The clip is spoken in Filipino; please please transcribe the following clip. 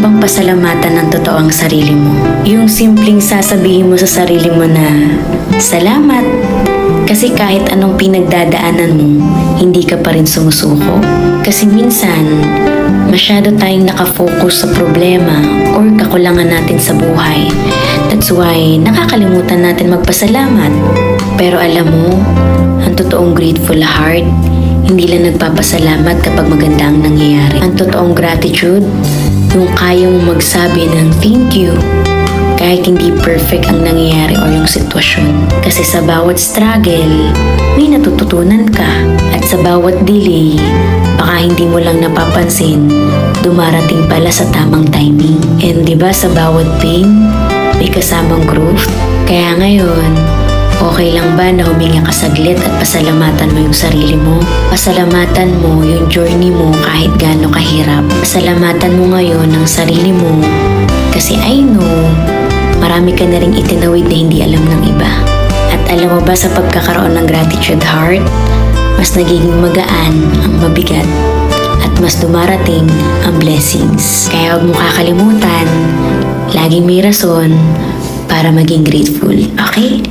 bang pasalamatan ng totoo ang sarili mo? Yung simpleng sasabihin mo sa sarili mo na, salamat. Kasi kahit anong pinagdadaanan mo, hindi ka pa rin sumusuko. Kasi minsan, masyado tayong nakafocus sa problema or kakulangan natin sa buhay. That's why, nakakalimutan natin magpasalamat. Pero alam mo, ang totoong grateful heart, hindi lang nagpapasalamat kapag maganda ang nangyayari. Ang totoong gratitude, yung kaya mong magsabi ng thank you kahit hindi perfect ang nangyayari o yung sitwasyon. Kasi sa bawat struggle, may natututunan ka. At sa bawat delay, baka hindi mo lang napapansin, dumarating pala sa tamang timing. And diba sa bawat pain, may kasamang growth. Kaya ngayon, okay lang ba na huminga ka saglit at pasalamatan mo yung sarili mo? Pasalamatan mo yung journey mo kahit gaano kahirap. Pasalamatan mo ngayon ang sarili mo kasi I know, marami ka na rin itinawid na hindi alam ng iba. At alam mo ba sa pagkakaroon ng gratitude heart, mas nagiging magaan ang mabigat at mas dumarating ang blessings. Kaya huwag mo kakalimutan, laging may rason para maging grateful, okay?